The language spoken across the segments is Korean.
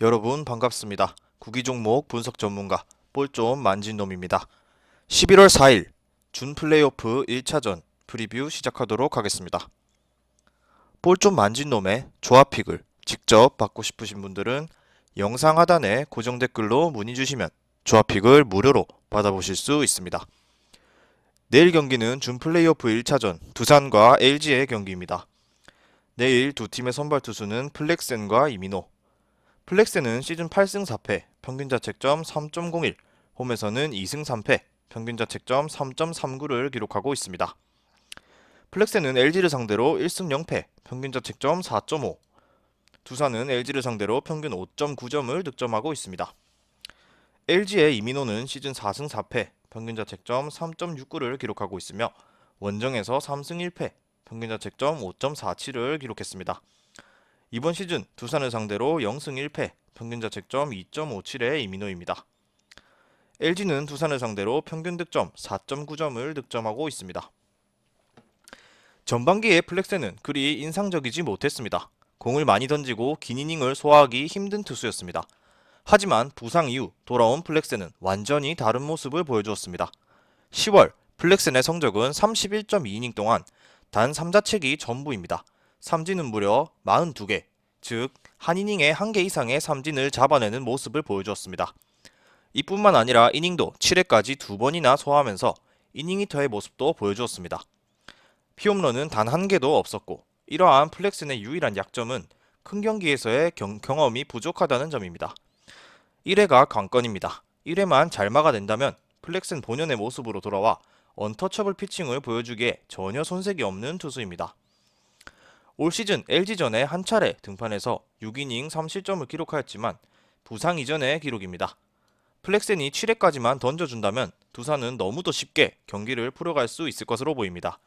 여러분 반갑습니다. 구기 종목 분석 전문가 볼좀 만진 놈입니다. 11월 4일 준 플레이오프 1차전 프리뷰 시작하도록 하겠습니다. 볼좀 만진 놈의 조합픽을 직접 받고 싶으신 분들은 영상 하단에 고정 댓글로 문의 주시면 조합픽을 무료로 받아보실 수 있습니다. 내일 경기는 준 플레이오프 1차전 두산과 LG의 경기입니다. 내일 두 팀의 선발 투수는 플렉센과 이민호. 플렉센은 시즌 8승 4패, 평균 자책점 3.01, 홈에서는 2승 3패, 평균 자책점 3.39를 기록하고 있습니다. 플렉센은 LG를 상대로 1승 0패, 평균 자책점 4.5, 두산은 LG를 상대로 평균 5.9점을 득점하고 있습니다. LG의 이민호는 시즌 4승 4패, 평균 자책점 3.69를 기록하고 있으며 원정에서 3승 1패, 평균 자책점 5.47을 기록했습니다. 이번 시즌 두산을 상대로 0승 1패, 평균 자책점 2.57의 이민호입니다. LG는 두산을 상대로 평균 득점 4.9점을 득점하고 있습니다. 전반기의 플렉센은 그리 인상적이지 못했습니다. 공을 많이 던지고 긴 이닝을 소화하기 힘든 투수였습니다. 하지만 부상 이후 돌아온 플렉센은 완전히 다른 모습을 보여주었습니다. 10월 플렉센의 성적은 31.2이닝 동안 단 3자책이 전부입니다. 삼진은 무려 42개, 즉 한 이닝에 1개 이상의 삼진을 잡아내는 모습을 보여주었습니다. 이뿐만 아니라 이닝도 7회까지 2번이나 소화하면서 이닝 히터의 모습도 보여주었습니다. 피홈런은 단 1개도 없었고 이러한 플렉슨의 유일한 약점은 큰 경기에서의 경험이 부족하다는 점입니다. 1회가 관건입니다. 1회만 잘 막아낸다면 플렉슨 본연의 모습으로 돌아와 언터처블 피칭을 보여주기에 전혀 손색이 없는 투수입니다. 올 시즌 LG전에 한 차례 등판해서 6이닝 3실점을 기록하였지만 부상 이전의 기록입니다. 플렉센이 7회까지만 던져준다면 두산은 너무도 쉽게 경기를 풀어갈 수 있을 것으로 보입니다.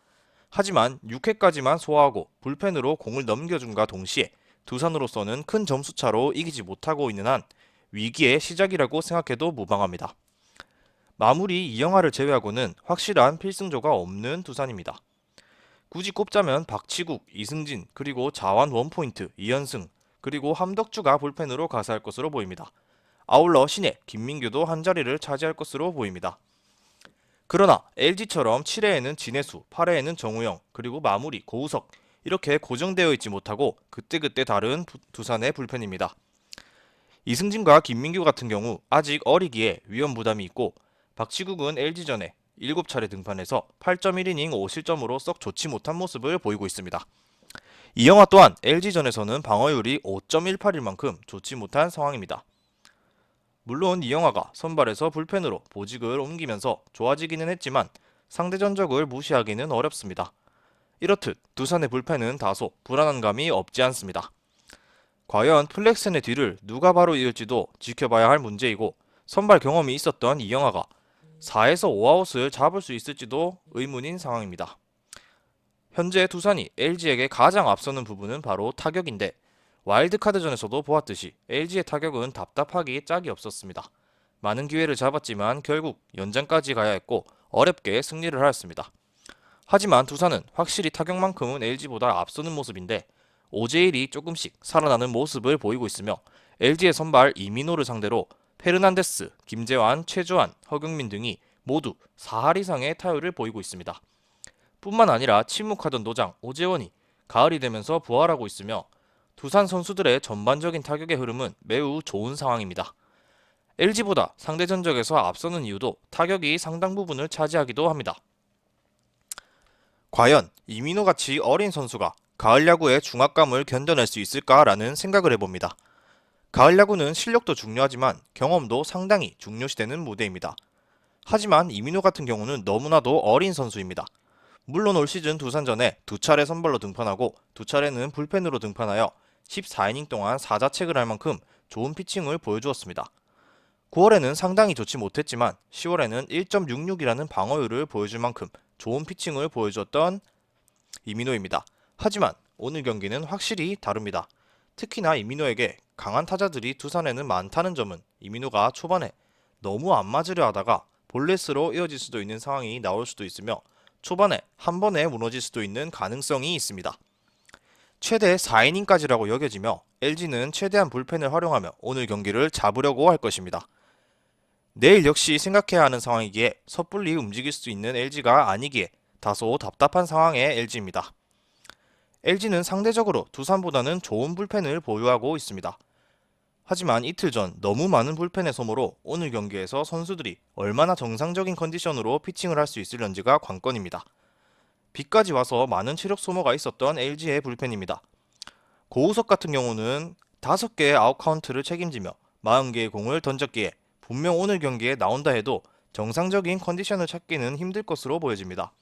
하지만 6회까지만 소화하고 불펜으로 공을 넘겨준과 동시에 두산으로서는 큰 점수차로 이기지 못하고 있는 한 위기의 시작이라고 생각해도 무방합니다. 마무리 이영하를 제외하고는 확실한 필승조가 없는 두산입니다. 굳이 꼽자면 박치국, 이승진, 그리고 자완 원포인트, 이현승, 그리고 함덕주가 불펜으로 가세할 것으로 보입니다. 아울러 신예, 김민규도 한 자리를 차지할 것으로 보입니다. 그러나 LG처럼 7회에는 진해수, 8회에는 정우영, 그리고 마무리, 고우석 이렇게 고정되어 있지 못하고 그때그때 다른 두산의 불펜입니다. 이승진과 김민규 같은 경우 아직 어리기에 위험 부담이 있고 박치국은 LG전에 7차례 등판해서 8.1이닝 5실점으로 썩 좋지 못한 모습을 보이고 있습니다. 이영하 또한 LG전에서는 방어율이 5.18일 만큼 좋지 못한 상황입니다. 물론 이영하가 선발에서 불펜으로 보직을 옮기면서 좋아지기는 했지만 상대 전적을 무시하기는 어렵습니다. 이렇듯 두산의 불펜은 다소 불안한 감이 없지 않습니다. 과연 플렉슨의 뒤를 누가 바로 이을지도 지켜봐야 할 문제이고 선발 경험이 있었던 이영하가 4에서 5아웃을 잡을 수 있을지도 의문인 상황입니다. 현재 두산이 LG에게 가장 앞서는 부분은 바로 타격인데 와일드카드전에서도 보았듯이 LG의 타격은 답답하기 짝이 없었습니다. 많은 기회를 잡았지만 결국 연장까지 가야 했고 어렵게 승리를 하였습니다. 하지만 두산은 확실히 타격만큼은 LG보다 앞서는 모습인데 오제일이 조금씩 살아나는 모습을 보이고 있으며 LG의 선발 이민호를 상대로 페르난데스, 김재환, 최주환, 허경민 등이 모두 4할 이상의 타율을 보이고 있습니다. 뿐만 아니라 침묵하던 노장 오재원이 가을이 되면서 부활하고 있으며 두산 선수들의 전반적인 타격의 흐름은 매우 좋은 상황입니다. LG보다 상대 전적에서 앞서는 이유도 타격이 상당 부분을 차지하기도 합니다. 과연 이민호같이 어린 선수가 가을 야구의 중압감을 견뎌낼 수 있을까라는 생각을 해봅니다. 가을 야구는 실력도 중요하지만 경험도 상당히 중요시되는 무대입니다. 하지만 이민호 같은 경우는 너무나도 어린 선수입니다. 물론 올 시즌 두산전에 2차례 선발로 등판하고 2차례는 불펜으로 등판하여 14이닝 동안 4자책을 할 만큼 좋은 피칭을 보여주었습니다. 9월에는 상당히 좋지 못했지만 10월에는 1.66이라는 방어율을 보여줄 만큼 좋은 피칭을 보여주었던 이민호입니다. 하지만 오늘 경기는 확실히 다릅니다. 특히나 이민호에게 강한 타자들이 두산에는 많다는 점은 이민호가 초반에 너무 안 맞으려 하다가 볼넷으로 이어질 수도 있는 상황이 나올 수도 있으며 초반에 한 번에 무너질 수도 있는 가능성이 있습니다. 최대 4이닝까지라고 여겨지며 LG는 최대한 불펜을 활용하며 오늘 경기를 잡으려고 할 것입니다. 내일 역시 생각해야 하는 상황이기에 섣불리 움직일 수 있는 LG가 아니기에 다소 답답한 상황의 LG입니다. LG는 상대적으로 두산보다는 좋은 불펜을 보유하고 있습니다. 하지만 이틀 전 너무 많은 불펜의 소모로 오늘 경기에서 선수들이 얼마나 정상적인 컨디션으로 피칭을 할 수 있을런지가 관건입니다. 비까지 와서 많은 체력 소모가 있었던 LG의 불펜입니다. 고우석 같은 경우는 5개의 아웃 카운트를 책임지며 40개의 공을 던졌기에 분명 오늘 경기에 나온다 해도 정상적인 컨디션을 찾기는 힘들 것으로 보여집니다.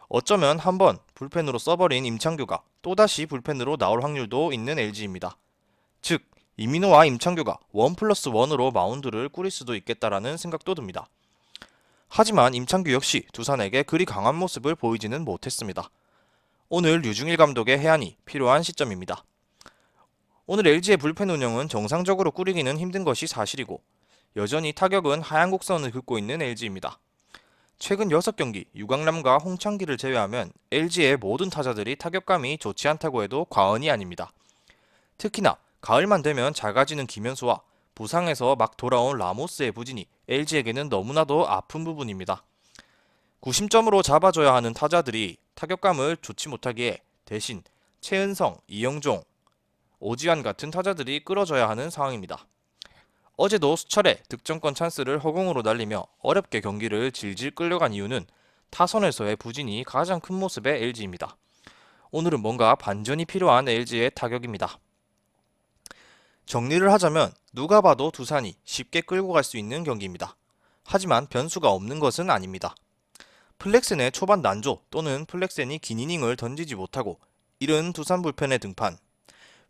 어쩌면 한번 불펜으로 써버린 임창규가 또다시 불펜으로 나올 확률도 있는 LG입니다. 즉, 이민호와 임창규가 1+1으로 마운드를 꾸릴 수도 있겠다라는 생각도 듭니다. 하지만 임창규 역시 두산에게 그리 강한 모습을 보이지는 못했습니다. 오늘 류중일 감독의 해안이 필요한 시점입니다. 오늘 LG의 불펜 운영은 정상적으로 꾸리기는 힘든 것이 사실이고 여전히 타격은 하얀 곡선을 긋고 있는 LG입니다. 최근 6경기 유강남과 홍창기를 제외하면 LG의 모든 타자들이 타격감이 좋지 않다고 해도 과언이 아닙니다. 특히나 가을만 되면 작아지는 김현수와 부상에서 막 돌아온 라모스의 부진이 LG에게는 너무나도 아픈 부분입니다. 구심점으로 잡아줘야 하는 타자들이 타격감을 좋지 못하기에 대신 최은성, 이영종, 오지환 같은 타자들이 끌어줘야 하는 상황입니다. 어제도 수철의 득점권 찬스를 허공으로 날리며 어렵게 경기를 질질 끌려간 이유는 타선에서의 부진이 가장 큰 모습의 LG입니다. 오늘은 뭔가 반전이 필요한 LG의 타격입니다. 정리를 하자면 누가 봐도 두산이 쉽게 끌고 갈 수 있는 경기입니다. 하지만 변수가 없는 것은 아닙니다. 플렉센의 초반 난조 또는 플렉센이 긴 이닝을 던지지 못하고 이른 두산 불펜의 등판,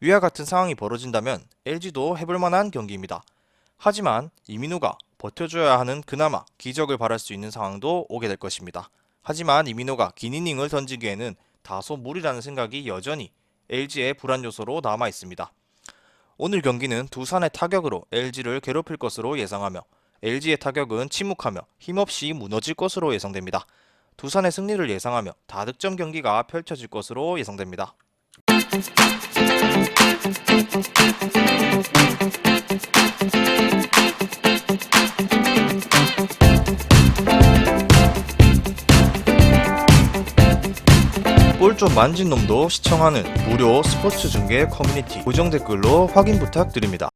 위와 같은 상황이 벌어진다면 LG도 해볼만한 경기입니다. 하지만 이민호가 버텨줘야 하는 그나마 기적을 바랄 수 있는 상황도 오게 될 것입니다. 하지만 이민호가 긴 이닝을 던지기에는 다소 무리라는 생각이 여전히 LG의 불안 요소로 남아 있습니다. 오늘 경기는 두산의 타격으로 LG를 괴롭힐 것으로 예상하며 LG의 타격은 침묵하며 힘없이 무너질 것으로 예상됩니다. 두산의 승리를 예상하며 다득점 경기가 펼쳐질 것으로 예상됩니다. 볼 좀 만진 놈도 시청하는 무료 스포츠 중계 커뮤니티 고정 댓글로 확인 부탁드립니다.